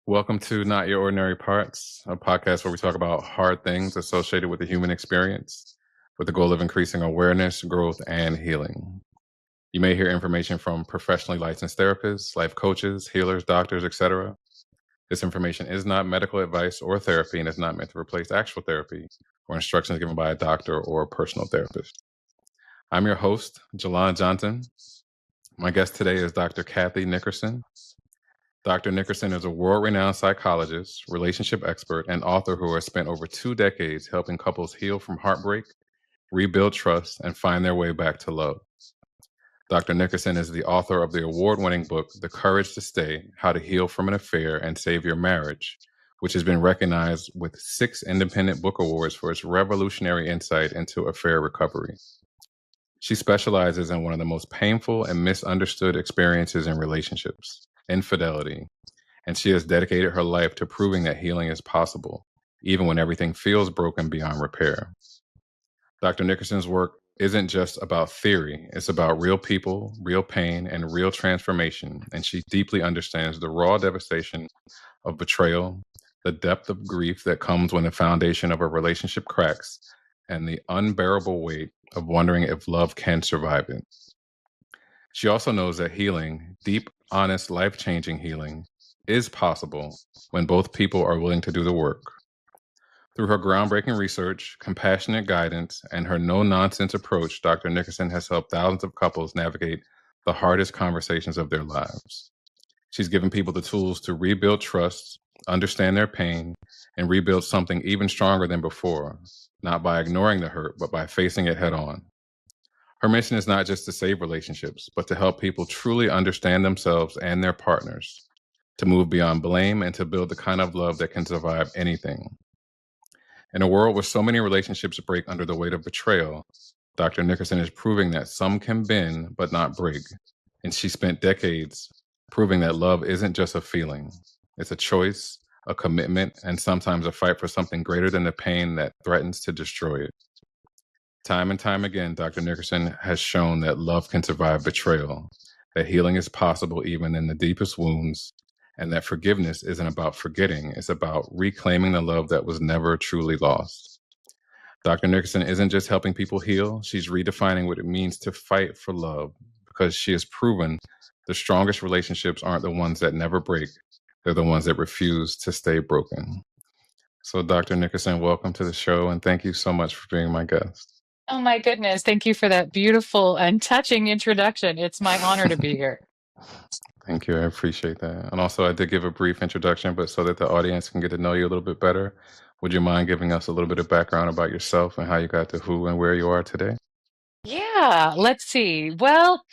Welcome to Not Your Ordinary Parts, a podcast where we talk about hard things associated with the human experience with the goal of increasing awareness, growth, and healing. You may hear information from professionally licensed therapists, life coaches, healers, doctors, etc. This information is not medical advice or therapy and is not meant to replace actual therapy or instructions given by a doctor or a personal therapist. I'm your host, Jalan Johnson. My guest today is Dr. Kathy Nickerson. Dr. Nickerson is a world-renowned psychologist, relationship expert, and author who has spent over 2 decades helping couples heal from heartbreak, rebuild trust, and find their way back to love. Dr. Nickerson is the author of the award-winning book, The Courage to Stay: How to Heal from an Affair and Save Your Marriage, which has been recognized with 6 independent book awards for its revolutionary insight into affair recovery. She specializes in one of the most painful and misunderstood experiences in relationships, infidelity, and she has dedicated her life to proving that healing is possible, even when everything feels broken beyond repair. Dr. Nickerson's work isn't just about theory, it's about real people, real pain, and real transformation, and she deeply understands the raw devastation of betrayal, the depth of grief that comes when the foundation of a relationship cracks, and the unbearable weight of wondering if love can survive it. She also knows that healing, deep, honest, life-changing healing, is possible when both people are willing to do the work. Through her groundbreaking research, compassionate guidance, and her no-nonsense approach, Dr. Nickerson has helped thousands of couples navigate the hardest conversations of their lives. She's given people the tools to rebuild trust, understand their pain, and rebuild something even stronger than before, not by ignoring the hurt, but by facing it head on. Her mission is not just to save relationships, but to help people truly understand themselves and their partners, to move beyond blame and to build the kind of love that can survive anything. In a world where so many relationships break under the weight of betrayal, Dr. Nickerson is proving that some can bend but not break. And she spent decades proving that love isn't just a feeling. It's a choice, a commitment, and sometimes a fight for something greater than the pain that threatens to destroy it. Time and time again, Dr. Nickerson has shown that love can survive betrayal, that healing is possible even in the deepest wounds, and that forgiveness isn't about forgetting, it's about reclaiming the love that was never truly lost. Dr. Nickerson isn't just helping people heal, she's redefining what it means to fight for love because she has proven the strongest relationships aren't the ones that never break, they're the ones that refuse to stay broken. So, Dr. Nickerson, welcome to the show, and thank you so much for being my guest. Oh my goodness. Thank you for that beautiful and touching introduction. It's my honor to be here. Thank you. I appreciate that. And also, I did give a brief introduction, but so that the audience can get to know you a little bit better, would you mind giving us a little bit of background about yourself and how you got to who and where you are today? Yeah, let's see. Well,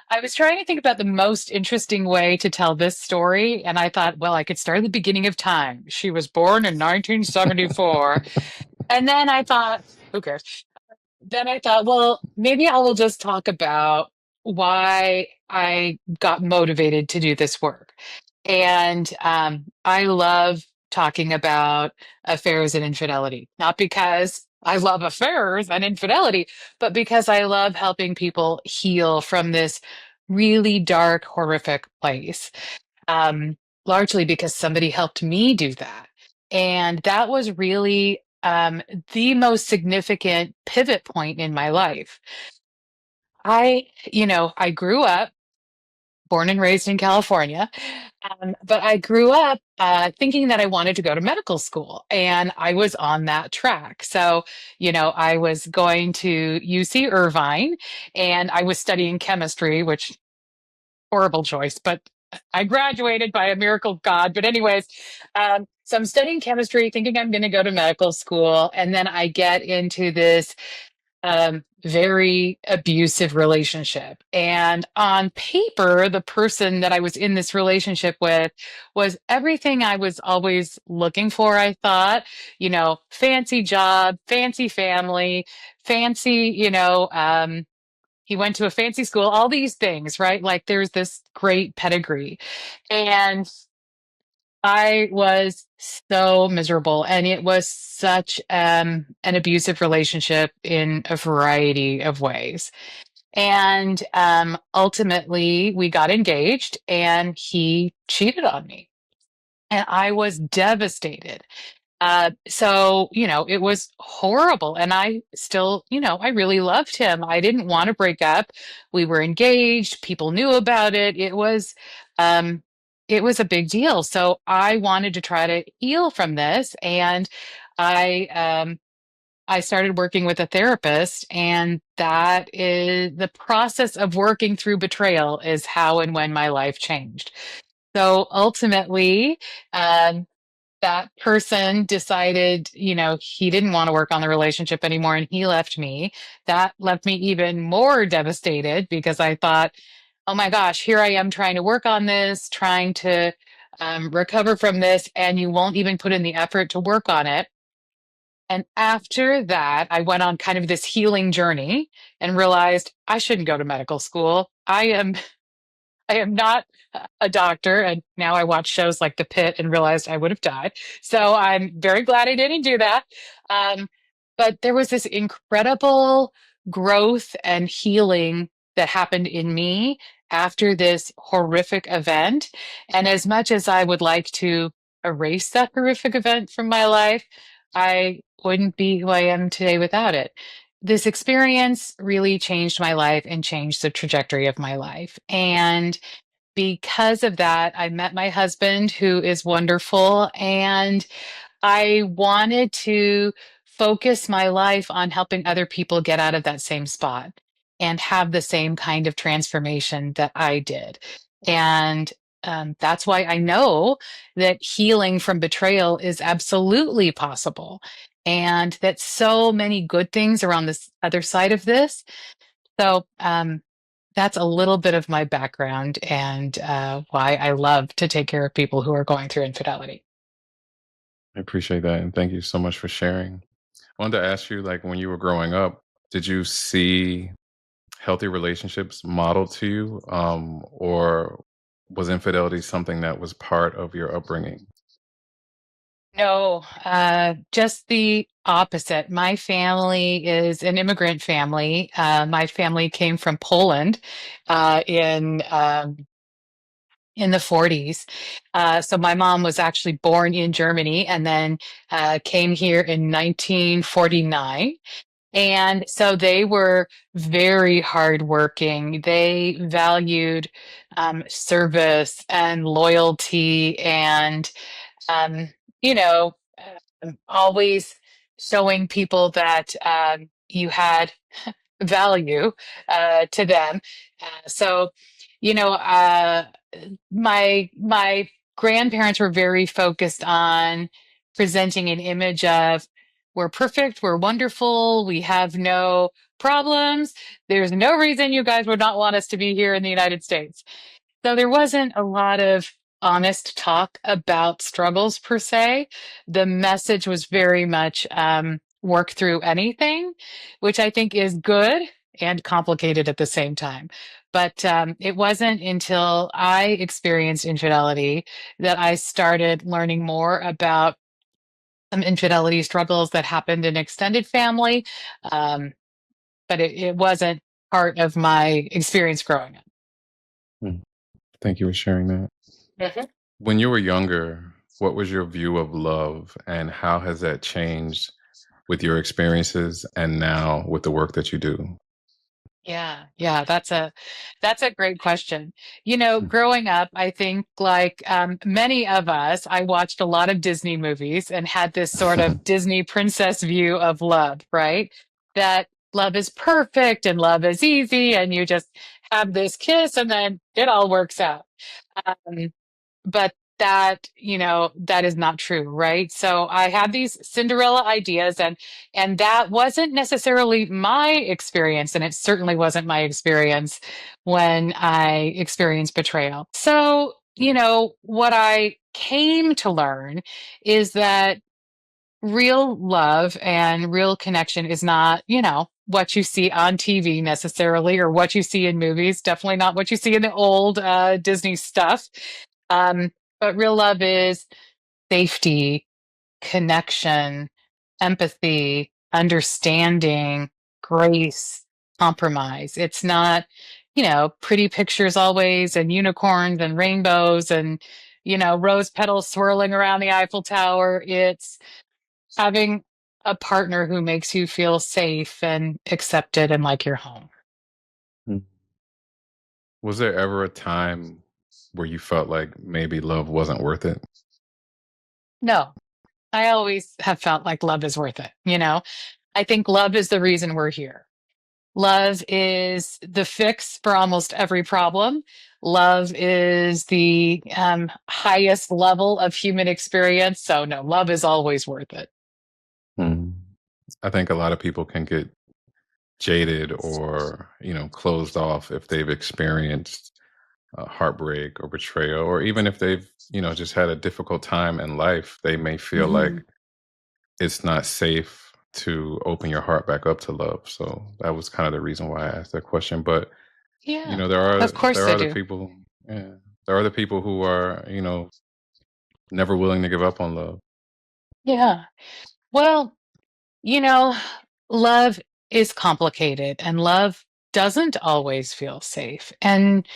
I was trying to think about the most interesting way to tell this story, and I thought, well, I could start at the beginning of time. She was born in 1974. And then I thought, who cares? Then I thought, well, maybe I will just talk about why I got motivated to do this work. And I love talking about affairs and infidelity, not because I love affairs and infidelity, but because I love helping people heal from this really dark, horrific place. Um, Largely because somebody helped me do that. And that was really the most significant pivot point in my life. I grew up born and raised in California, but I grew up thinking that I wanted to go to medical school, and I was on that track. So, I was going to UC Irvine, and I was studying chemistry, which horrible choice, but I graduated by a miracle of God. But anyways, so I'm studying chemistry, thinking I'm going to go to medical school, and then I get into this very abusive relationship. And on paper, the person that I was in this relationship with was everything I was always looking for, I thought, fancy job, fancy family, fancy, he went to a fancy school, all these things, right? Like there's this great pedigree. And I was so miserable, and it was such an abusive relationship in a variety of ways. And ultimately, we got engaged, and he cheated on me. and I was devastated. So, it was horrible. And I still, I really loved him. I didn't want to break up. We were engaged. People knew about it. Um, it was a big deal. So I wanted to try to heal from this. And I, I started working with a therapist, and that is the process of working through betrayal is how and when my life changed. So ultimately, um, that person decided, he didn't want to work on the relationship anymore and he left me. That left me even more devastated because I thought, oh my gosh, here I am trying to work on this, trying to recover from this, and you won't even put in the effort to work on it. And after that, I went on kind of this healing journey and realized I shouldn't go to medical school. I am not a doctor, and now I watch shows like The Pit and realized I would have died. So I'm very glad I didn't do that. Um, but there was this incredible growth and healing that happened in me after this horrific event. And as much as I would like to erase that horrific event from my life, I wouldn't be who I am today without it. This experience really changed my life and changed the trajectory of my life. And because of that, I met my husband, who is wonderful, and I wanted to focus my life on helping other people get out of that same spot and have the same kind of transformation that I did. And that's why I know that healing from betrayal is absolutely possible, and that so many good things are on this other side of this. So, that's a little bit of my background and why I love to take care of people who are going through infidelity. I appreciate that, and thank you so much for sharing. I wanted to ask you, like, when you were growing up, did you see healthy relationships modeled to you, or was infidelity something that was part of your upbringing? No, just the opposite. My family is an immigrant family. My family came from Poland in the 40s. So my mom was actually born in Germany and then came here in 1949. And so they were very hardworking. They valued service and loyalty and, um, you know, always showing people that you had value to them. So, you know, my grandparents were very focused on presenting an image of we're perfect, we're wonderful, we have no problems. There's no reason you guys would not want us to be here in the United States. So there wasn't a lot of honest talk about struggles per se. The message was very much work through anything, which I think is good and complicated at the same time. But it wasn't until I experienced infidelity that I started learning more about some infidelity struggles that happened in extended family. Um, but it wasn't part of my experience growing Mm, thank you for sharing that. up. When you were younger, what was your view of love, and how has that changed with your experiences and now with the work that you do? Yeah, that's a great question. Mm. Growing up, I think like many of us, I watched a lot of Disney movies and had this sort of Disney princess view of love, right? That love is perfect and love is easy, and you just have this kiss and then it all works out. Um, but that is not true, right? So I had these Cinderella ideas, and that wasn't necessarily my experience, and it certainly wasn't my experience when I experienced betrayal. So what I came to learn is that real love and real connection is not what you see on TV necessarily, or what you see in movies. Definitely not what you see in the old Disney stuff. um, but real love is safety, connection, empathy, understanding, grace, compromise. It's not, pretty pictures always and unicorns and rainbows and, rose petals swirling around the Eiffel Tower. It's having a partner who makes you feel safe and accepted and like you're home. Mm. Was there ever a time where you felt like maybe love wasn't worth it? No, I always have felt like love is worth it. I think love is the reason we're here. Love is the fix for almost every problem. Love is the highest level of human experience. So, no, love is always worth it. Mm. I think a lot of people can get jaded or, closed off if they've experienced heartbreak or betrayal, or even if they've, just had a difficult time in life, they may feel Hmm. like it's not safe to open your heart back up to love. So that was kind of the reason why I asked that question. But Yeah, there are of course there are I other do. people, yeah, there are other people who are, never willing to give up on love. Yeah. Well, You know, love is complicated and love doesn't always feel safe. And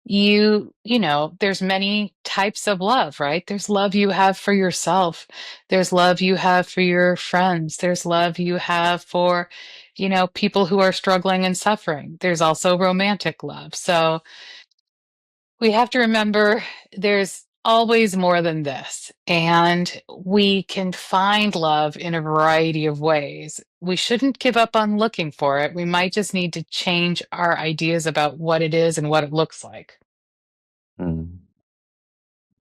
there's many types of love, right? There's love you have for yourself. There's love you have for your friends. There's love you have for, people who are struggling and suffering. There's also romantic love. So, we have to remember there's always more than this, and we can find love in a variety of ways. We shouldn't give up on looking for it. We might just need to change our ideas about what it is and what it looks like Mm.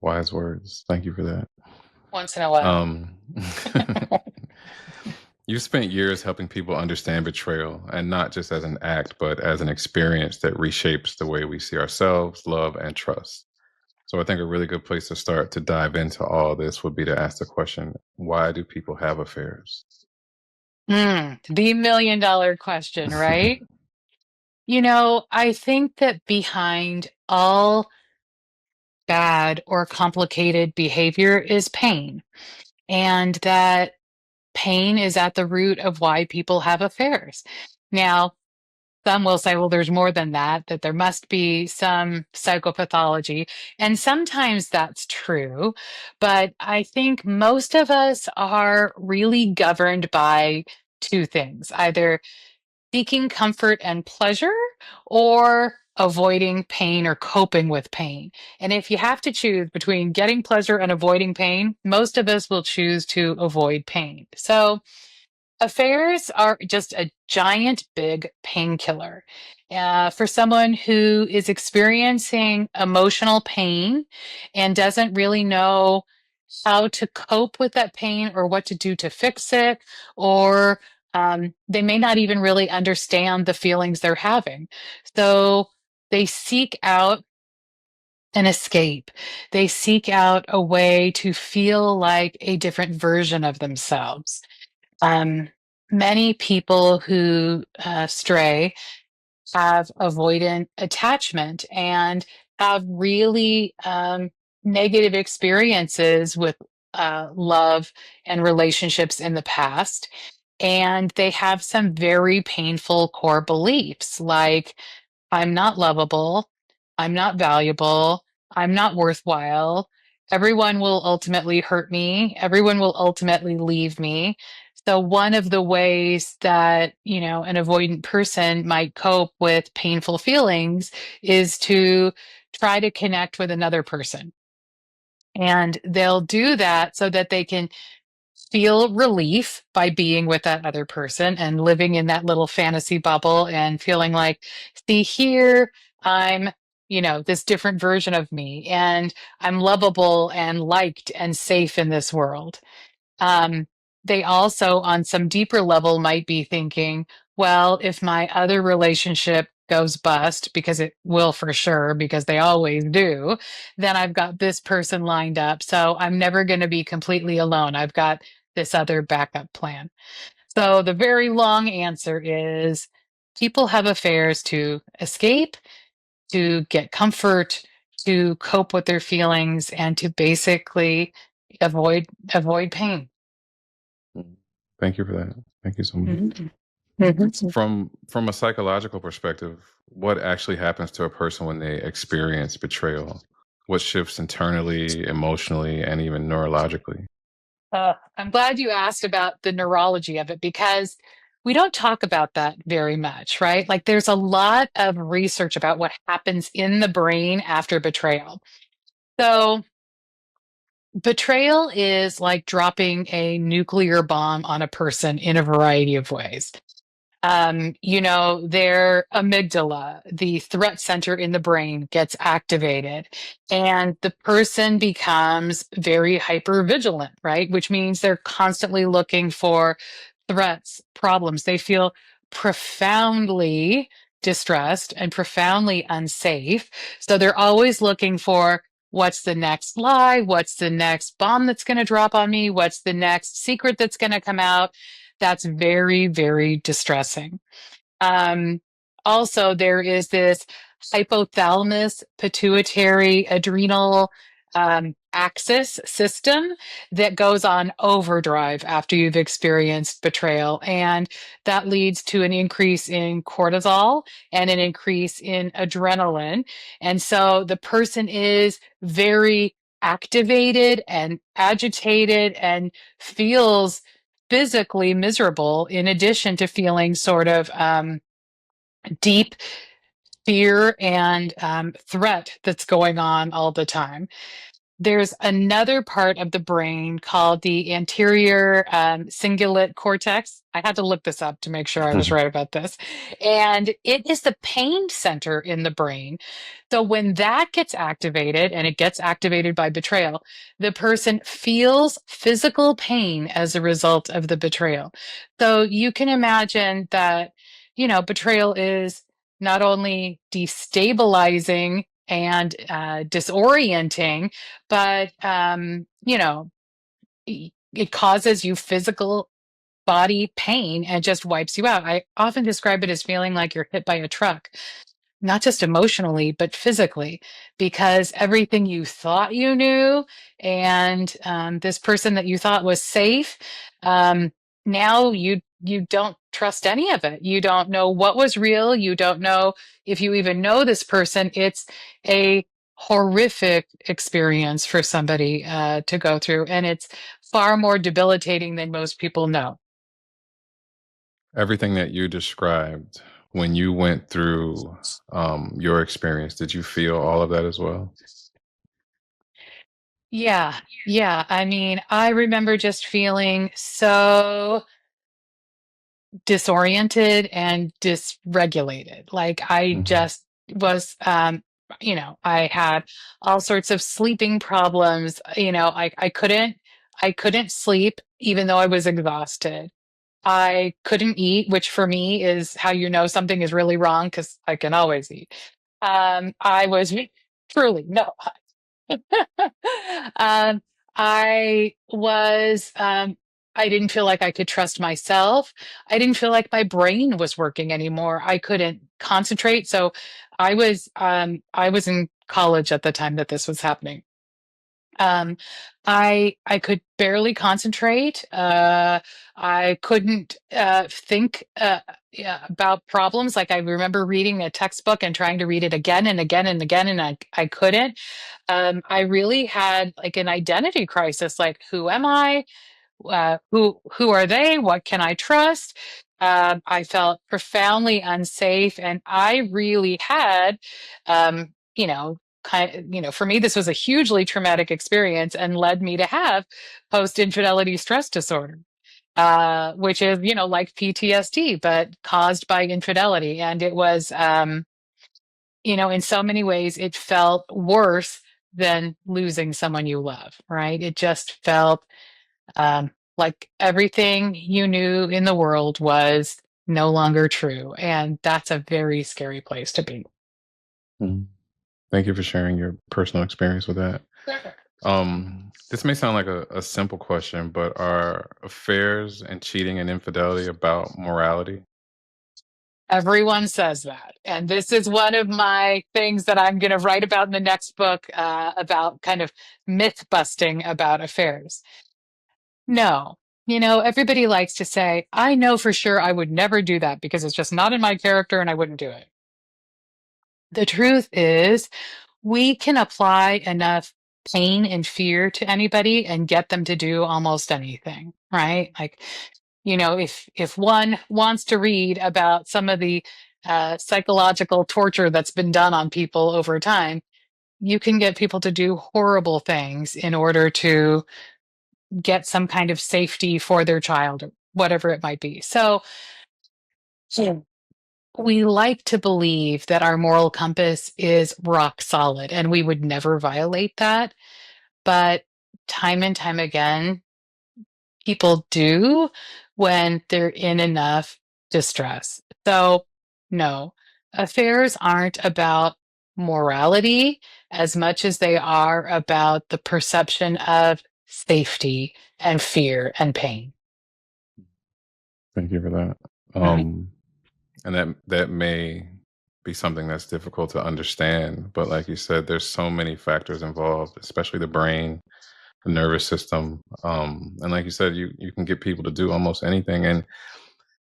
Wise words. Thank you for that. once in a while. Um, you spent years helping people understand betrayal, and not just as an act, but as an experience that reshapes the way we see ourselves, love, and trust. So I think a really good place to start to dive into all this would be to ask the question, why do people have affairs? The $1 million question, right? I think that behind all bad or complicated behavior is pain, and that pain is at the root of why people have affairs. Now, some will say, well, there's more than that, that there must be some psychopathology. And sometimes that's true. But I think most of us are really governed by two things, either seeking comfort and pleasure or avoiding pain or coping with pain. And if you have to choose between getting pleasure and avoiding pain, most of us will choose to avoid pain. So, affairs are just a giant, big painkiller. For someone who is experiencing emotional pain and doesn't really know how to cope with that pain or what to do to fix it, or they may not even really understand the feelings they're having. So they seek out an escape. They seek out a way to feel like a different version of themselves. um, Many people who stray have avoidant attachment and have really negative experiences with love and relationships in the past. And they have some very painful core beliefs like, I'm not lovable. I'm not valuable. I'm not worthwhile. Everyone will ultimately hurt me. Everyone will ultimately leave me. So, one of the ways that, an avoidant person might cope with painful feelings is to try to connect with another person. And they'll do that so that they can feel relief by being with that other person and living in that little fantasy bubble and feeling like, see here, I'm, this different version of me, and I'm lovable and liked and safe in this world. Um, they also, on some deeper level, might be thinking, well, if my other relationship goes bust, because it will for sure, because they always do, then I've got this person lined up. So I'm never going to be completely alone. I've got this other backup plan. So the very long answer is people have affairs to escape, to get comfort, to cope with their feelings, and to basically avoid pain. Mm. Thank you for that. Thank you so much. Mhm. Mhm. From a psychological perspective, what actually happens to a person when they experience betrayal? What shifts internally, emotionally, and even neurologically? I'm glad you asked about the neurology of it because we don't talk about that very much, right? Like there's a lot of research about what happens in the brain after betrayal. So, betrayal is like dropping a nuclear bomb on a person in a variety of ways. Their amygdala, the threat center in the brain, gets activated, and the person becomes very hyper vigilant, right? Which means they're constantly looking for threats, problems. They feel profoundly distressed and profoundly unsafe. So they're always looking for what's the next lie? What's the next bomb that's going to drop on me? What's the next secret that's going to come out? That's very, very distressing. Um, Also, there is this hypothalamus, pituitary, adrenal axis system that goes on overdrive after you've experienced betrayal. And that leads to an increase in cortisol and an increase in adrenaline. And so the person is very activated and agitated and feels physically miserable, in addition to feeling sort of deep fear and threat that's going on all the time. There's another part of the brain called the anterior cingulate cortex. I had to look this up to make sure I was right about this. And it is the pain center in the brain. So when that gets activated, and it gets activated by betrayal, the person feels physical pain as a result of the betrayal. So you can imagine that, betrayal is not only destabilizing and disorienting, but it causes you physical body pain and just wipes you out. I often describe it as feeling like you're hit by a truck, not just emotionally, but physically, because everything you thought you knew, and this person that you thought was safe, um, now you don't trust any of it. You don't know what was real. You don't know if you even know this person. It's a horrific experience for somebody to go through, and it's far more debilitating than most people know. Everything that you described when you went through your experience, did you feel all of that as well? Yeah, yeah. I mean, I remember just feeling so disoriented and dysregulated. Like I Hmm. just was, I had all sorts of sleeping problems. I couldn't sleep even though I was exhausted. I couldn't eat, which for me is how you know something is really wrong because I can always eat. I was truly no. um, I was, I didn't feel like I could trust myself. I didn't feel like my brain was working anymore. I couldn't concentrate. So I was in college at the time that this was happening. Um, I could barely concentrate. I couldn't think yeah, about problems. Like I remember reading a textbook and trying to read it again and again and again, and I couldn't. I really had like an identity crisis. Like, who am I? Who are they? What can I trust? I felt profoundly unsafe, and I really had, for me, this was a hugely traumatic experience and led me to have post infidelity stress disorder, which is, like PTSD, but caused by infidelity. And it was, in so many ways, it felt worse than losing someone you love, right? It just felt like everything you knew in the world was no longer true. And that's a very scary place to be. Mhm. Thank you for sharing your personal experience with that. Sure. This may sound like a simple question, but are affairs and cheating and infidelity about morality? Everyone says that. And this is one of my things that I'm going to write about in the next book about kind of myth busting about affairs. No. Everybody likes to say, I know for sure I would never do that because it's just not in my character and I wouldn't do it. The truth is, we can apply enough pain and fear to anybody and get them to do almost anything, right? Like, if one wants to read about some of the psychological torture that's been done on people over time, you can get people to do horrible things in order to get some kind of safety for their child or whatever it might be. So yeah, we like to believe that our moral compass is rock solid and we would never violate that. But time and time again, people do when they're in enough distress. So, no, affairs aren't about morality as much as they are about the perception of safety and fear and pain. Thank you for that. Right. And that may be something that's difficult to understand, but like you said, there's so many factors involved, especially the brain, the nervous system. And like you said, you can get people to do almost anything. And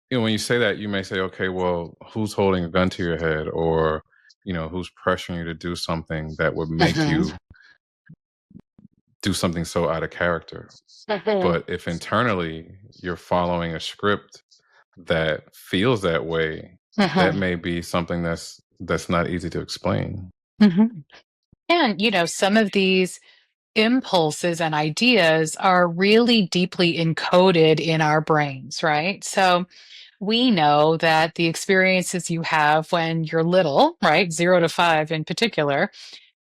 when you say that, you may say, okay, well, who's holding a gun to your head, or who's pressuring you to do something that would make Mhm. you do something so out of character. Mhm. But if internally you're following a script that feels that way, that Mhm. may be something that's not easy to explain. Mhm. And, some of these impulses and ideas are really deeply encoded in our brains, right? So we know that the experiences you have when you're little, right, 0 to 5 in particular,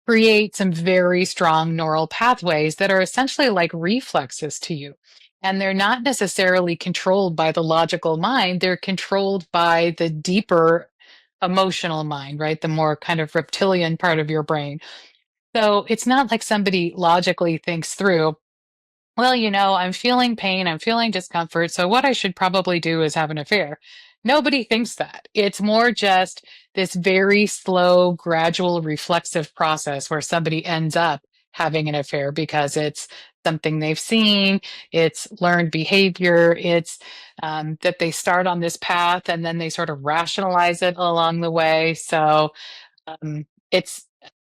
create some very strong neural pathways that are essentially like reflexes to you. And they're not necessarily controlled by the logical mind, they're controlled by the deeper emotional mind, right? The more kind of reptilian part of your brain. So it's not like somebody logically thinks through, well, I'm feeling pain, I'm feeling discomfort, so what I should probably do is have an affair. Nobody thinks that. It's more just this very slow, gradual, reflexive process where somebody ends up having an affair because it's something they've seen, it's learned behavior, it's that they start on this path and then they sort of rationalize it along the way. So it's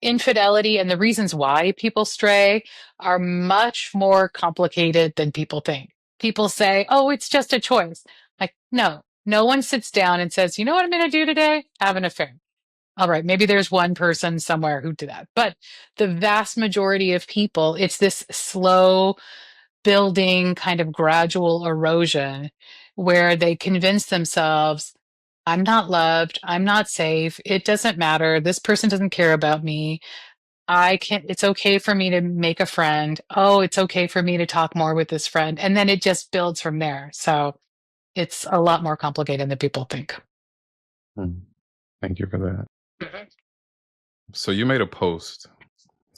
infidelity and the reasons why people stray are much more complicated than people think. People say, oh, it's just a choice. Like, no, no one sits down and says, you know what I'm going to do today? Have an affair. All right, maybe there's one person somewhere who did that. But the vast majority of people, it's this slow building kind of gradual erosion where they convince themselves, I'm not loved, I'm not safe, it doesn't matter, this person doesn't care about me. I can't, it's okay for me to make a friend. Oh, it's okay for me to talk more with this friend. And then it just builds from there. So it's a lot more complicated than people think. Hmm. Thank you for that. Mhm. So you made a post,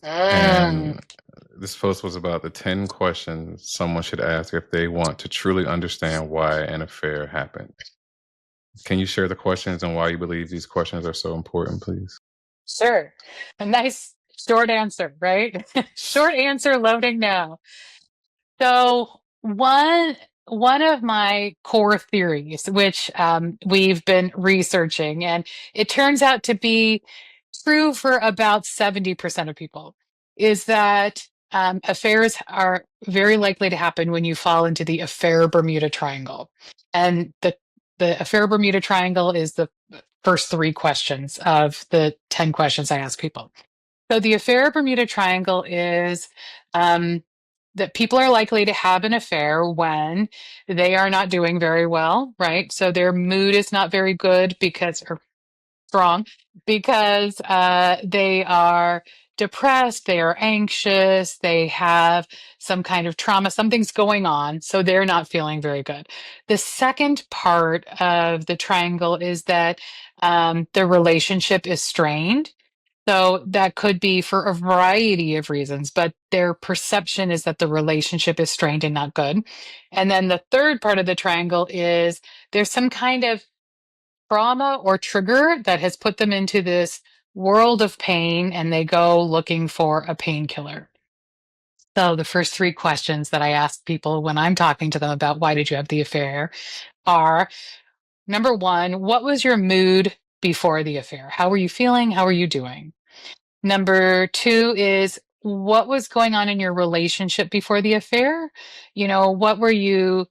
Mm. and this post was about the 10 questions someone should ask if they want to truly understand why an affair happened. Can you share the questions and why you believe these questions are so important, please? Sure. A nice short answer, right? Short answer loading now. So one of my core theories, which we've been researching, and it turns out to be true for about 70% of people, is that affairs are very likely to happen when you fall into the affair Bermuda Triangle. And the affair Bermuda Triangle is the first three questions of the 10 questions I ask people. So the affair Bermuda Triangle is um, that people are likely to have an affair when they are not doing very well, right? So their mood is not very good because, or strong, because they are depressed, they are anxious, they have some kind of trauma, something's going on, so they're not feeling very good. The second part of the triangle is that the relationship is strained. So that could be for a variety of reasons, but their perception is that the relationship is strained and not good. And then the third part of the triangle is there's some kind of trauma or trigger that has put them into this world of pain and they go looking for a painkiller. So the first three questions that I ask people when I'm talking to them about why did you have the affair are number one, what was your mood before the affair? How were you feeling? How are you doing? Number two is what was going on in your relationship before the affair? What were you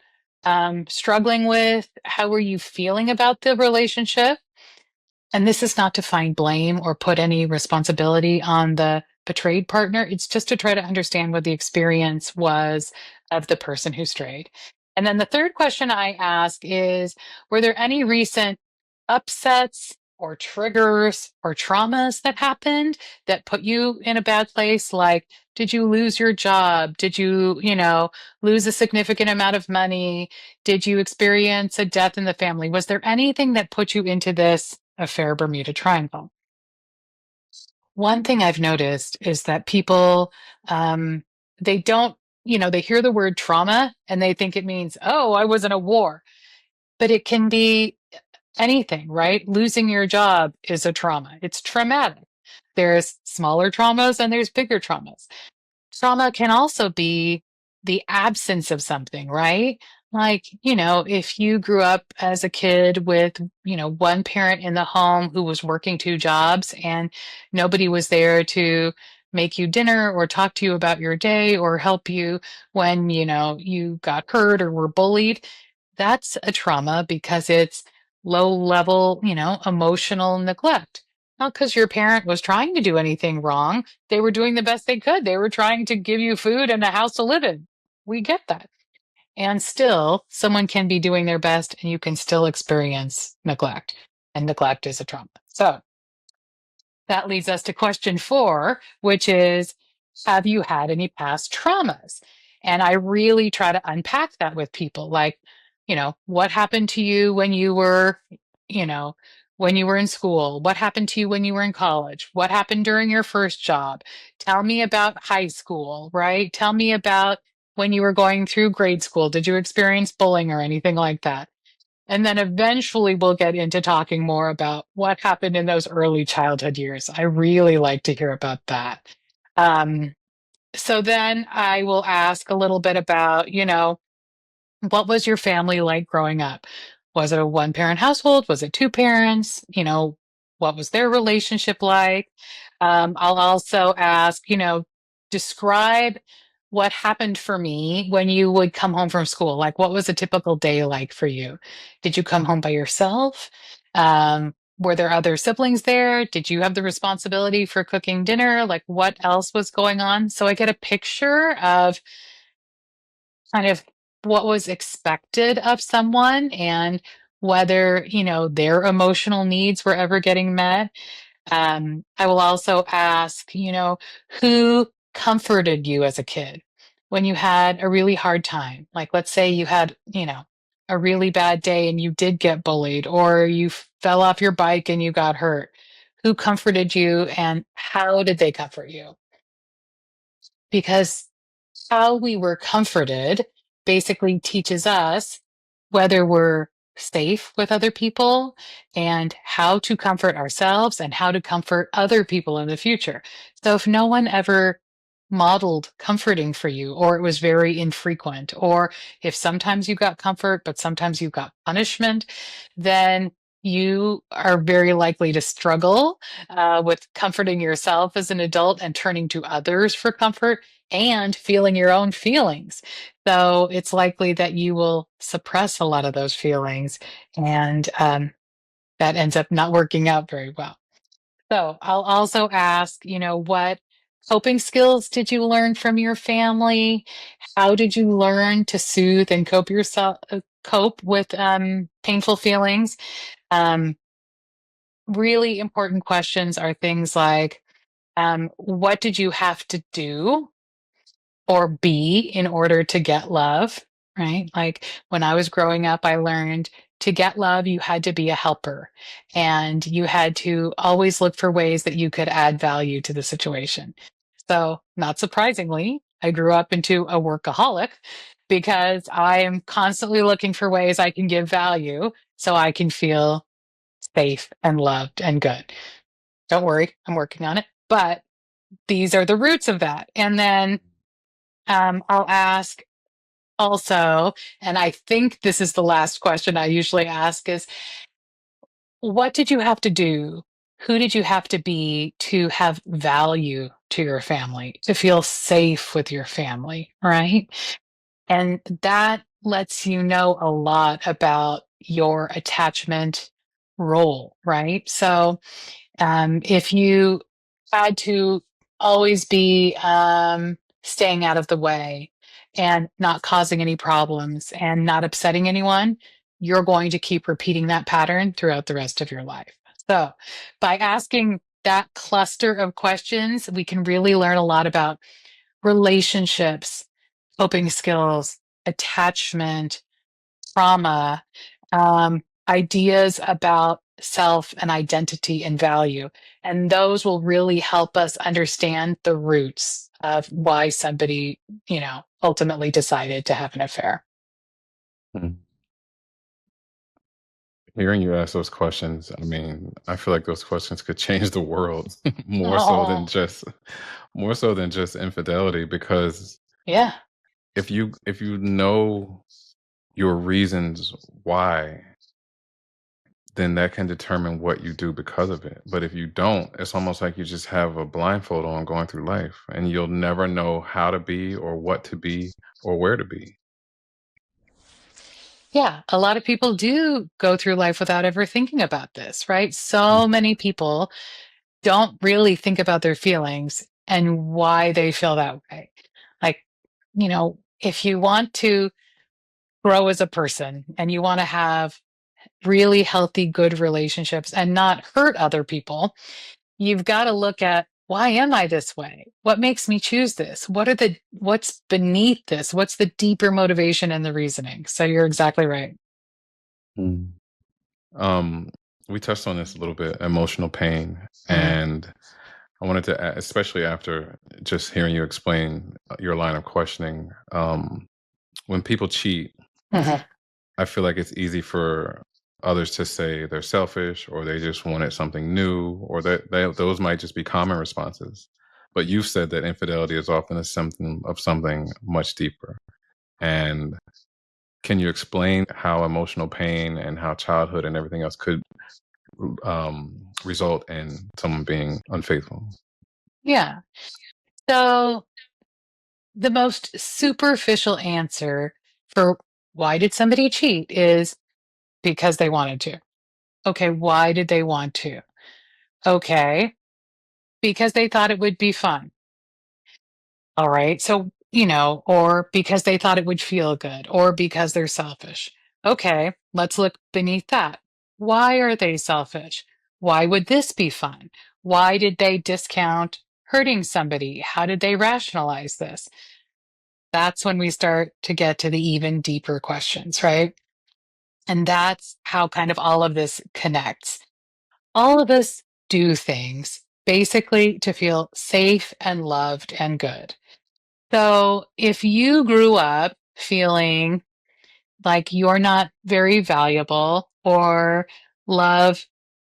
struggling with? How were you feeling about the relationship? And this is not to find blame or put any responsibility on the betrayed partner. It's just to try to understand what the experience was of the person who strayed. And then the third question I ask is, were there any recent upsets or triggers or traumas that happened that put you in a bad place? Like, did you lose your job? Did you, lose a significant amount of money? Did you experience a death in the family? Was there anything that put you into this affair Bermuda Triangle? One thing I've noticed is that people, they don't, they hear the word trauma and they think it means, oh, I was in a war. But it can be anything, right? Losing your job is a trauma. It's traumatic. There's smaller traumas and there's bigger traumas. Trauma can also be the absence of something, right? Like, if you grew up as a kid with, one parent in the home who was working two jobs and nobody was there to make you dinner or talk to you about your day or help you when, you got hurt or were bullied, that's a trauma because it's low level, emotional neglect. Not because your parent was trying to do anything wrong, they were doing the best they could. They were trying to give you food and a house to live in. We get that. And still, someone can be doing their best and you can still experience neglect. And neglect is a trauma. So that leads us to question four, which is, have you had any past traumas? And I really try to unpack that with people. Like, what happened to you when you were, you know, when you were in school? What happened to you when you were in college? What happened during your first job? Tell me about high school, right? Tell me about when you were going through grade school. Did you experience bullying or anything like that? And then eventually we'll get into talking more about what happened in those early childhood years. I really like to hear about that. Um, so then I will ask a little bit about, what was your family like growing up? Was it a one parent household? Was it two parents? What was their relationship like? I'll also ask, describe what happened for me when you would come home from school. Like, what was a typical day like for you? Did you come home by yourself? Were there other siblings there? Did you have the responsibility for cooking dinner? Like, what else was going on? So I get a picture of kind of what was expected of someone and whether, their emotional needs were ever getting met. I will also ask, who comforted you as a kid when you had a really hard time? Like, let's say you had, a really bad day and you did get bullied, or you fell off your bike and you got hurt. Who comforted you and how did they comfort you? Because how we were comforted basically teaches us whether we're safe with other people and how to comfort ourselves and how to comfort other people in the future. So if no one ever modeled comforting for you, or it was very infrequent, or if sometimes you got comfort, but sometimes you got punishment, then you are very likely to struggle with comforting yourself as an adult and turning to others for comfort and feeling your own feelings. So it's likely that you will suppress a lot of those feelings, and that ends up not working out very well. So I'll also ask, what coping skills did you learn from your family? How did you learn to soothe and cope with painful feelings? Um, Really important questions are things like, what did you have to do or be in order to get love, right? Like when I was growing up, I learned to get love, you had to be a helper and you had to always look for ways that you could add value to the situation. So, not surprisingly, I grew up into a workaholic because I am constantly looking for ways I can give value so I can feel safe and loved and good. Don't worry, I'm working on it. But these are the roots of that. And then I'll ask also, and I think this is the last question I usually ask is, what did you have to do? who did you have to be to have value to your family, to feel safe with your family, right? And that lets you know a lot about your attachment role, right? So if you had to always be staying out of the way and not causing any problems and not upsetting anyone, you're going to keep repeating that pattern throughout the rest of your life. So, by asking that cluster of questions, we can really learn a lot about relationships, coping skills, attachment, trauma, ideas about self and identity and value. And those will really help us understand the roots of why somebody, ultimately decided to have an affair. Mm. Hearing you ask those questions, I mean, I feel like those questions could change the world Oh, more so than just infidelity, because yeah. if you know your reasons why, then that can determine what you do because of it. But if you don't, it's almost like you just have a blindfold on going through life and you'll never know how to be or what to be or where to be. Yeah. A lot of people do go through life without ever thinking about this, right? So many people don't really think about their feelings and why they feel that way. Like, if you want to grow as a person and you want to have really healthy, good relationships and not hurt other people, you've got to look at, why am I this way? What makes me choose this? What's beneath this? What's the deeper motivation and the reasoning? So you're exactly right. Mm. Um, we touched on this a little bit, emotional pain, Mhm. and I wanted to, especially after just hearing you explain your line of questioning, when people cheat, Mhm. I feel like it's easy for others to say they're selfish or they just wanted something new, or that those might just be common responses. But you've said that infidelity is often a symptom of something much deeper. And can you explain how emotional pain and how childhood and everything else could result in someone being unfaithful? Yeah. So the most superficial answer for why did somebody cheat is because they wanted to. Okay, why did they want to? Okay, because they thought it would be fun. All right. So, or because they thought it would feel good, or because they're selfish. Okay, let's look beneath that. Why are they selfish? Why would this be fun? Why did they discount hurting somebody? How did they rationalize this? That's when we start to get to the even deeper questions, right? And that's how kind of all of this connects. All of us do things basically to feel safe and loved and good. So if you grew up feeling like you're not very valuable or love,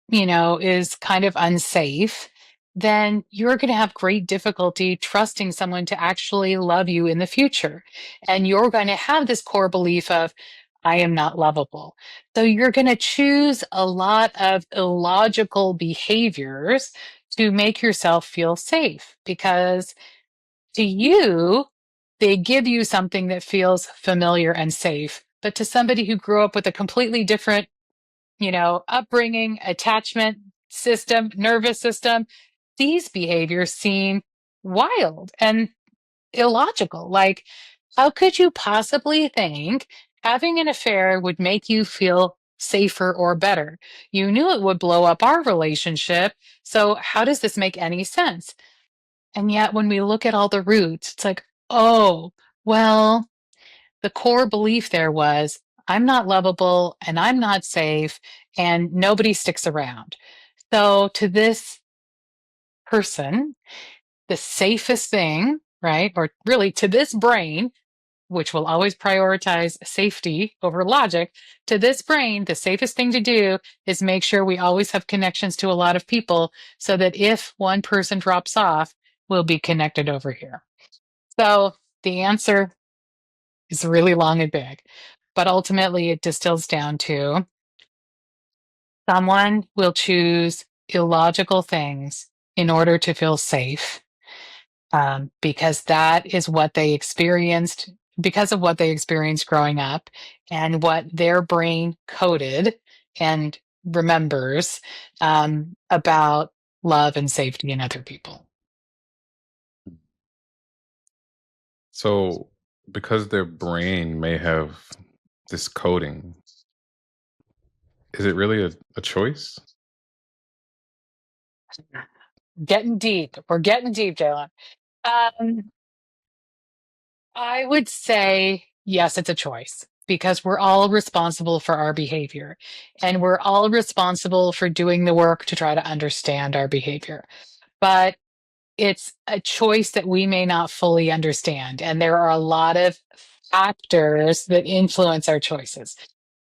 is kind of unsafe, then you're going to have great difficulty trusting someone to actually love you in the future. And you're going to have this core belief of, I am not lovable. So you're going to choose a lot of illogical behaviors to make yourself feel safe because to you, they give you something that feels familiar and safe. But to somebody who grew up with a completely different, upbringing, attachment system, nervous system, these behaviors seem wild and illogical. Like, how could you possibly think having an affair would make you feel safer or better? You knew it would blow up our relationship. So, how does this make any sense? And yet, when we look at all the roots, it's like, oh, well, the core belief there was, I'm not lovable and I'm not safe and nobody sticks around. So, to this person, the safest thing, right? Or really to this brain, which will always prioritize safety over logic, to this brain, the safest thing to do is make sure we always have connections to a lot of people so that if one person drops off, we'll be connected over here. So the answer is really long and big, but ultimately it distills down to someone will choose illogical things in order to feel safe, because that is what they experienced, because of what they experienced growing up and what their brain coded and remembers about love and safety in other people. So, because their brain may have this coding, is it really a choice? Getting deep. We're getting deep, Jalen. Um, I would say yes, it's a choice because we're all responsible for our behavior and we're all responsible for doing the work to try to understand our behavior. But it's a choice that we may not fully understand. And there are a lot of factors that influence our choices.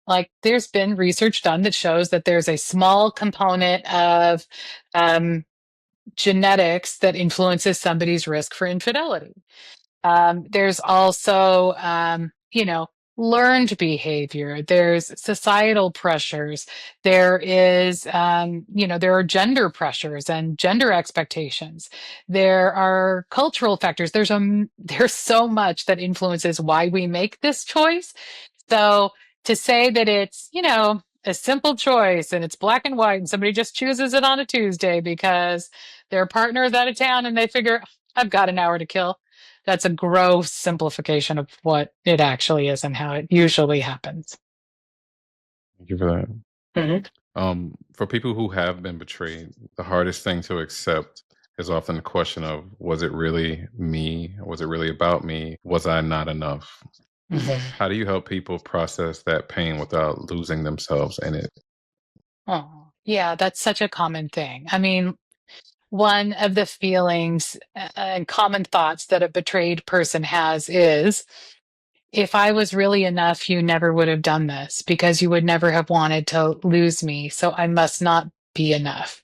Like there's been research done that shows that there's a small component of um, genetics that influences somebody's risk for infidelity. There's also, learned behavior. There's societal pressures. There is, there are gender pressures and gender expectations. There are cultural factors. There's so much that influences why we make this choice. So to say that it's, a simple choice and it's black and white and somebody just chooses it on a Tuesday because their partner is out of town and they figure, I've got an hour to kill. That's a gross simplification of what it actually is and how it usually happens. Thank you for that. Mhm. For people who have been betrayed, the hardest thing to accept is often the question of, was it really me? Was it really about me? Was I not enough? Mhm. How do you help people process that pain without losing themselves in it? Oh, yeah, that's such a common thing. I mean, one of the feelings and common thoughts that a betrayed person has is, if I was really enough, you never would have done this because you would never have wanted to lose me. So I must not be enough.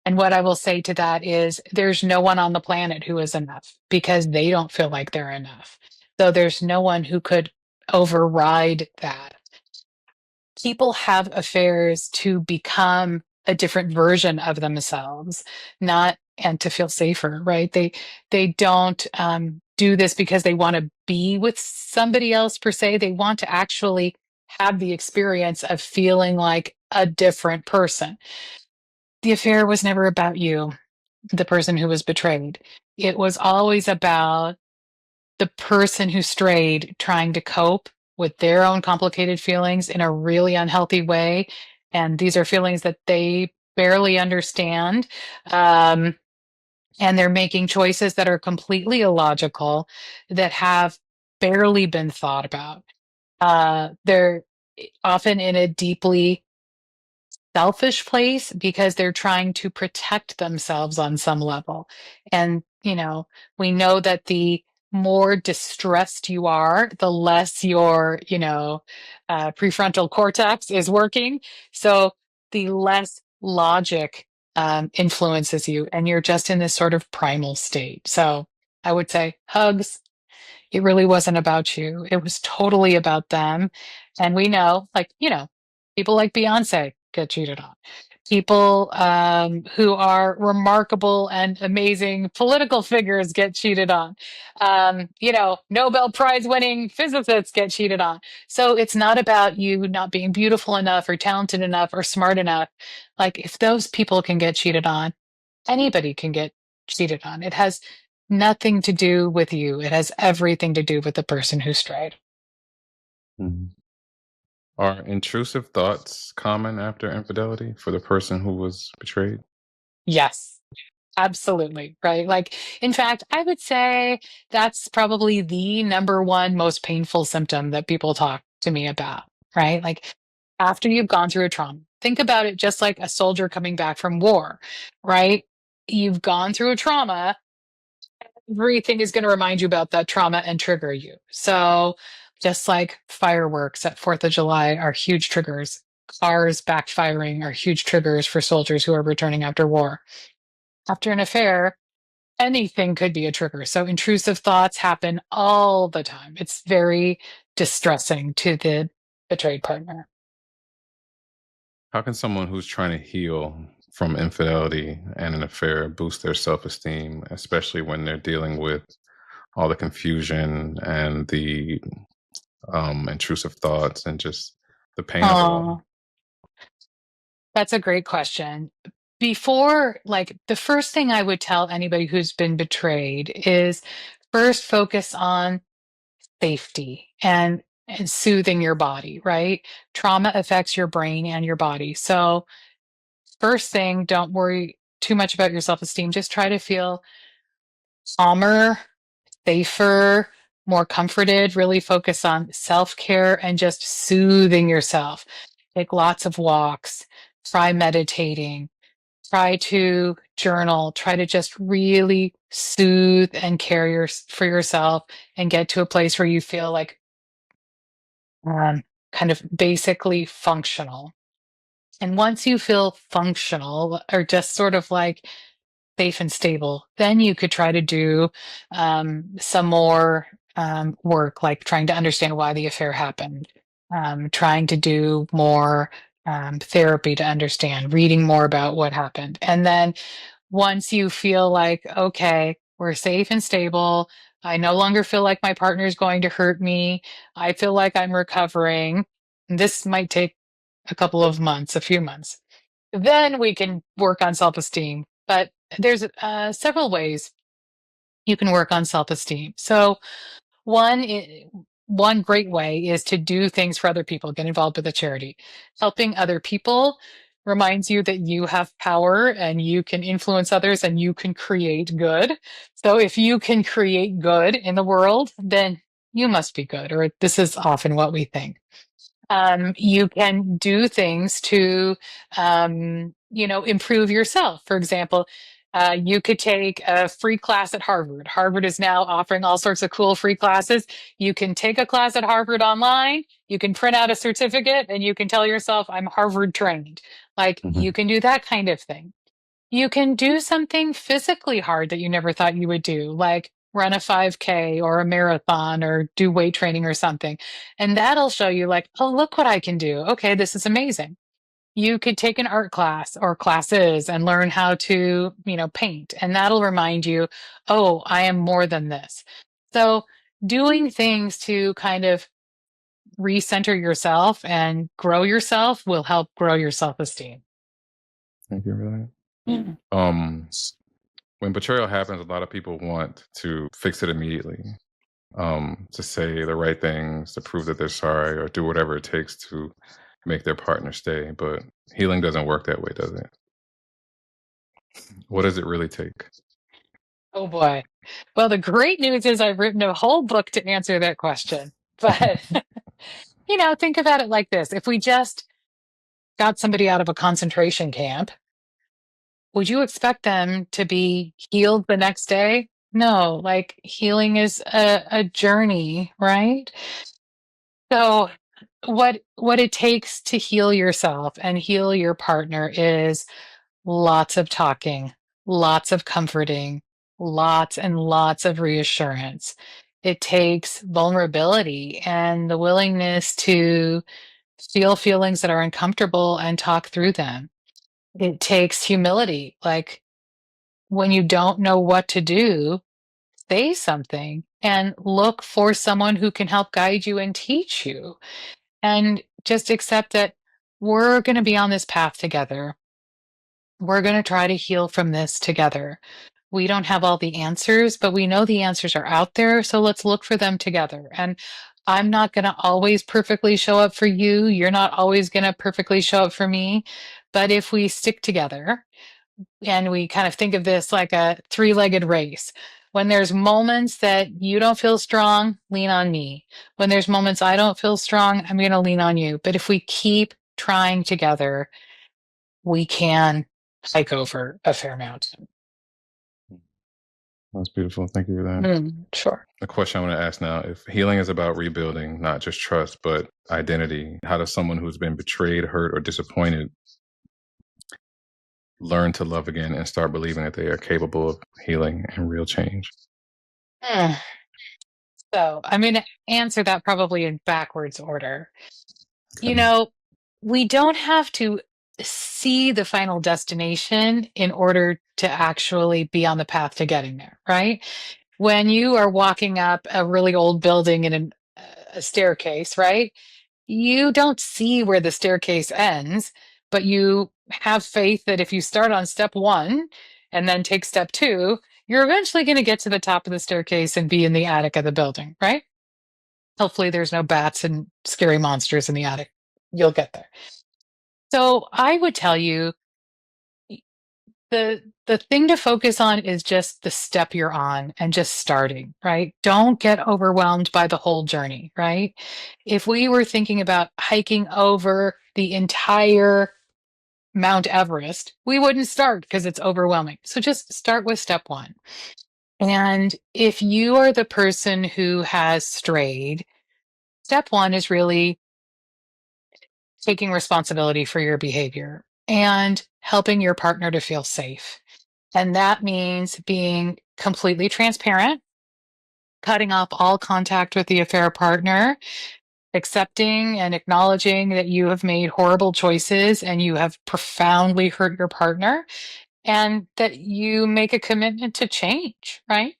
And what I will say to that is there's no one on the planet who is enough because they don't feel like they're enough. So there's no one who could override that. People have affairs to become a different version of themselves, not and to feel safer, right? They don't do this because they want to be with somebody else per se. They want to actually have the experience of feeling like a different person. The affair was never about you, the person who was betrayed. It was always about the person who strayed trying to cope with their own complicated feelings in a really unhealthy way. And these are feelings that they barely understand. Um, and they're making choices that are completely illogical, that have barely been thought about. They're often in a deeply selfish place because they're trying to protect themselves on some level. And, we know that the more distressed you are, the less your, prefrontal cortex is working. So the less logic influences you, and you're just in this sort of primal state. So I would say hugs. It really wasn't about you. It was totally about them. And we know, like, people like Beyonce get cheated on. People who are remarkable and amazing political figures get cheated on. Nobel Prize winning physicists get cheated on. So it's not about you not being beautiful enough or talented enough or smart enough. Like, if those people can get cheated on, anybody can get cheated on. It has nothing to do with you. It has everything to do with the person who strayed. Mhm. Are intrusive thoughts common after infidelity for the person who was betrayed? Yes, absolutely. Right. Like, in fact, I would say that's probably the number one most painful symptom that people talk to me about. Right. Like, after you've gone through a trauma, think about it just like a soldier coming back from war. Right. You've gone through a trauma, everything is going to remind you about that trauma and trigger you. So, just like fireworks at 4th of July are huge triggers, cars backfiring are huge triggers for soldiers who are returning after war. After an affair, anything could be a trigger. So, intrusive thoughts happen all the time. It's very distressing to the betrayed partner. How can someone who's trying to heal from infidelity and an affair boost their self-esteem, especially when they're dealing with all the confusion and the intrusive thoughts and just the pain of it all. Oh, that's a great question. Before, like, the first thing I would tell anybody who's been betrayed is first focus on safety and soothing your body, right? Trauma affects your brain and your body. So, first thing, don't worry too much about your self-esteem. Just try to feel calmer, safer, more comforted. Really focus on self-care and just soothing yourself. Take lots of walks, try meditating, try to journal, try to just really soothe and care for yourself and get to a place where you feel like kind of basically functional. And once you feel functional or just sort of like safe and stable, then you could try to do some more work, like trying to understand why the affair happened, trying to do more therapy to understand, reading more about what happened. And then once you feel like, okay, we're safe and stable, I no longer feel like my partner is going to hurt me, I feel like I'm recovering. This might take a couple of months, a few months. Then we can work on self esteem. But there's several ways you can work on self esteem. So, one, one great way is to do things for other people, get involved with a charity. Helping other people reminds you that you have power and you can influence others and you can create good. So if you can create good in the world, then you must be good, or this is often what we think. You can do things to, improve yourself. For example, you could take a free class at Harvard. Harvard is now offering all sorts of cool free classes. You can take a class at Harvard online. You can print out a certificate and you can tell yourself, I'm Harvard trained. Like Mhm. you can do that kind of thing. You can do something physically hard that you never thought you would do, like run a 5K or a marathon or do weight training or something. And that'll show you, like, oh, look what I can do. Okay, this is amazing. You could take an art class or classes and learn how to, paint. And that'll remind you, oh, I am more than this. So, doing things to kind of recenter yourself and grow yourself will help grow your self esteem. Thank you for that. When betrayal happens, a lot of people want to fix it immediately, to say the right things, to prove that they're sorry, or do whatever it takes to make their partner stay. But healing doesn't work that way, does it? What does it really take? Oh boy. Well, the great news is I've written a whole book to answer that question. But, think about it like this. If we just got somebody out of a concentration camp, would you expect them to be healed the next day? No, like healing is a journey, right? So what it takes to heal yourself and heal your partner is lots of talking, lots of comforting, lots and lots of reassurance. It takes vulnerability and the willingness to feel feelings that are uncomfortable and talk through them. It takes humility. Like when you don't know what to do, say something and look for someone who can help guide you and teach you. And just accept that we're going to be on this path together. We're going to try to heal from this together. We don't have all the answers, but we know the answers are out there. So let's look for them together. And I'm not going to always perfectly show up for you. You're not always going to perfectly show up for me. But if we stick together and we kind of think of this like a three-legged race, when there's moments that you don't feel strong, lean on me. When there's moments I don't feel strong, I'm going to lean on you. But if we keep trying together, we can hike over a fair mountain. That's beautiful. Thank you for that. Sure. A question I want to ask now: if healing is about rebuilding, not just trust, but identity, how does someone who's been betrayed, hurt, or disappointed learn to love again and start believing that they are capable of healing and real change? Hmm. So I'm going to answer that probably in backwards order. You Okay. know, we don't have to see the final destination in order to actually be on the path to getting there, right? When you are walking up a really old building in a staircase, right? You don't see where the staircase ends, but you have faith that if you start on step one and then take step two, you're eventually going to get to the top of the staircase and be in the attic of the building, right? Hopefully, there's no bats and scary monsters in the attic. You'll get there. So, I would tell you the thing to focus on is just the step you're on and just starting, right? Don't get overwhelmed by the whole journey, right? If we were thinking about hiking over the entire Mount Everest, we wouldn't start because it's overwhelming. So just start with step one. And if you are the person who has strayed, step one is really taking responsibility for your behavior and helping your partner to feel safe. And that means being completely transparent, cutting off all contact with the affair partner, accepting and acknowledging that you have made horrible choices and you have profoundly hurt your partner, and that you make a commitment to change, right?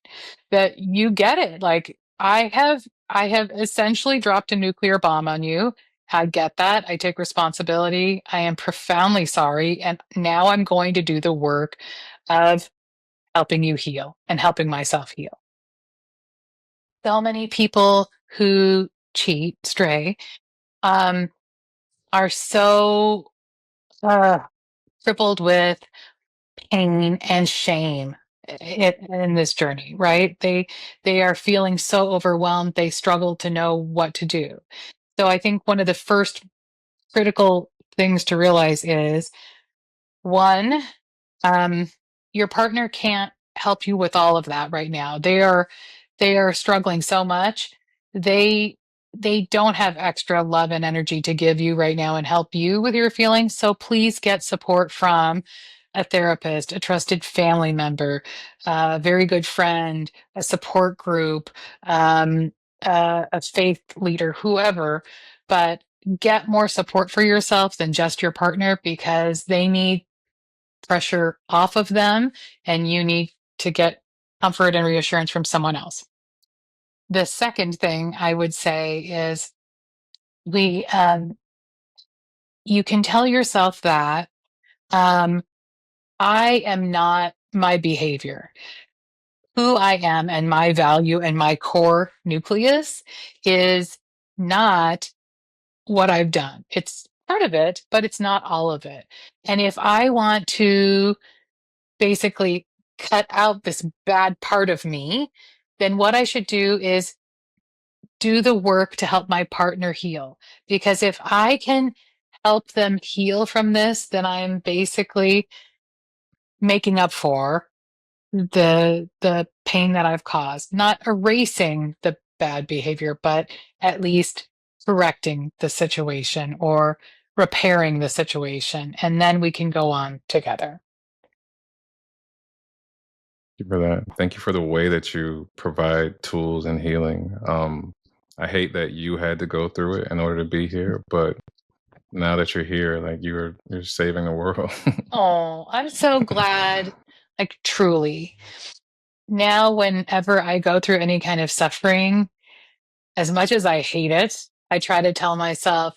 That you get it. Like I have essentially dropped a nuclear bomb on you. I get that. I take responsibility. I am profoundly sorry. And now I'm going to do the work of helping you heal and helping myself heal. So many people who cheat, stray, um, are so uh, crippled with pain and shame in this journey, right? They are feeling so overwhelmed, they struggle to know what to do. So I think one of the first critical things to realize is one, um, your partner can't help you with all of that right now. They are struggling so much. They they don't have extra love and energy to give you right now and help you with your feelings. So please get support from a therapist, a trusted family member, a very good friend, a support group, um, a faith leader, whoever. But get more support for yourself than just your partner because they need pressure off of them and you need to get comfort and reassurance from someone else. The second thing I would say is we you can tell yourself that um, I am not my behavior. Who I am and my value and my core nucleus is not what I've done. It's part of it, but it's not all of it. And if I want to basically cut out this bad part of me, then what I should do is do the work to help my partner heal. Because if I can help them heal from this, then I'm basically making up for the pain that I've caused, not erasing the bad behavior, but at least correcting the situation or repairing the situation. And then we can go on together. You for that. Thank you for the way that you provide tools and healing. I hate that you had to go through it in order to be here, but now that you're here, like you're saving the world. Oh, I'm so glad. Like, truly. Now, whenever I go through any kind of suffering, as much as I hate it, I try to tell myself,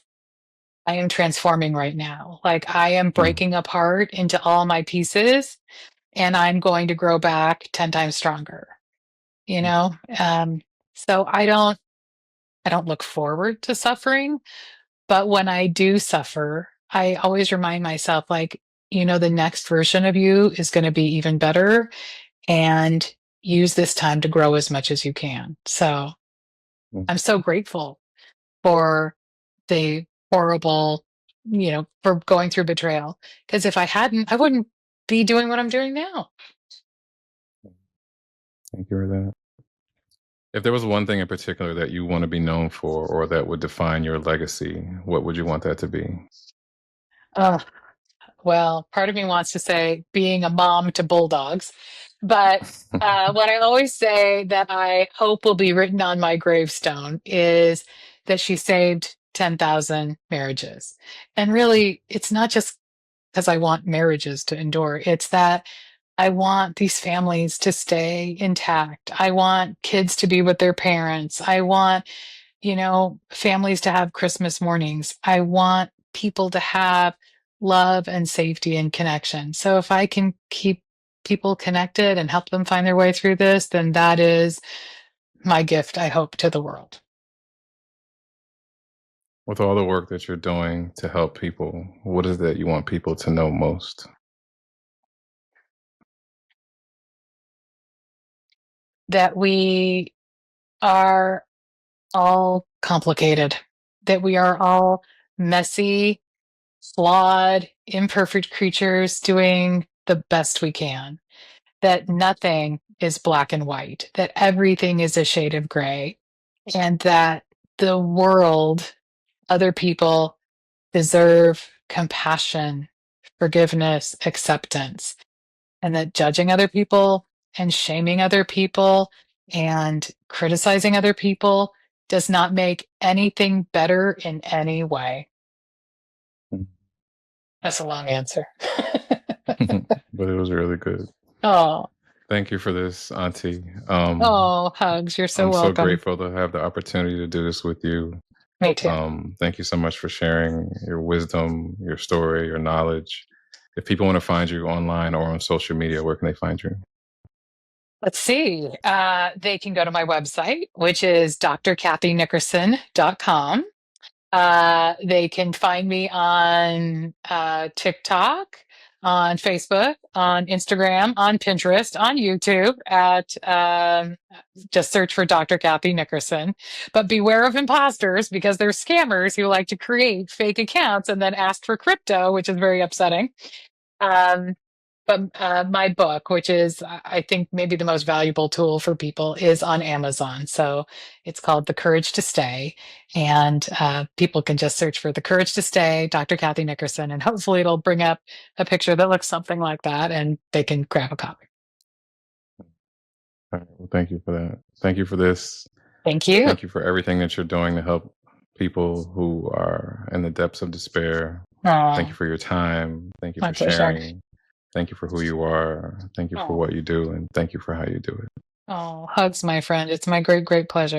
I am transforming right now. Like, I am Mm, breaking apart into all my pieces, and I'm going to grow back 10 times stronger, you mm, know? So I don't look forward to suffering, but when I do suffer, I always remind myself, like, the next version of you is going to be even better, and use this time to grow as much as you can. So mm. I'm so grateful for the horrible, for going through betrayal. Because if I hadn't, I wouldn't be doing what I'm doing now. Thank you for that. If there was one thing in particular that you want to be known for or that would define your legacy, what would you want that to be? Oh, well, part of me wants to say being a mom to bulldogs. But what I always say that I hope will be written on my gravestone is that she saved 10,000 marriages. And really, it's not just because I want marriages to endure. It's that I want these families to stay intact. I want kids to be with their parents. I want, families to have Christmas mornings. I want people to have love and safety and connection. So if I can keep people connected and help them find their way through this, then that is my gift, I hope, to the world. With all the work that you're doing to help people, what is that you want people to know most? That we are all complicated, that we are all messy, flawed, imperfect creatures doing the best we can, that nothing is black and white, that everything is a shade of gray, and that the world, other people, deserve compassion, forgiveness, acceptance, and that judging other people and shaming other people and criticizing other people does not make anything better in any way. That's a long answer. But it was really good. Oh, Thank you for this, Auntie. oh, hugs. You're so I'm so welcome. grateful to have the opportunity to do this with you. Me too. Thank you so much for sharing your wisdom, your story, your knowledge. If people want to find you online or on social media, where can they find you? Let's see. They can go to my website, which is drkathynickerson.com. They can find me on TikTok, on Facebook, on Instagram, on Pinterest, on YouTube at just search for Dr. Kathy Nickerson. But beware of imposters because they're scammers who like to create fake accounts and then ask for crypto, which is very upsetting. Um, but my book, which is, I think, maybe the most valuable tool for people, is on Amazon. So it's called The Courage to Stay. And people can just search for The Courage to Stay, Dr. Kathy Nickerson, and hopefully it'll bring up a picture that looks something like that and they can grab a copy. All right, well, thank you for that. Thank you for this. Thank you. Thank you for everything that you're doing to help people who are in the depths of despair. Thank you for your time. Thank you My for pleasure. sharing. Thank you for who you are. Thank you for Oh. what you do. And thank you for how you do it. Oh, hugs, my friend. It's my great, great pleasure.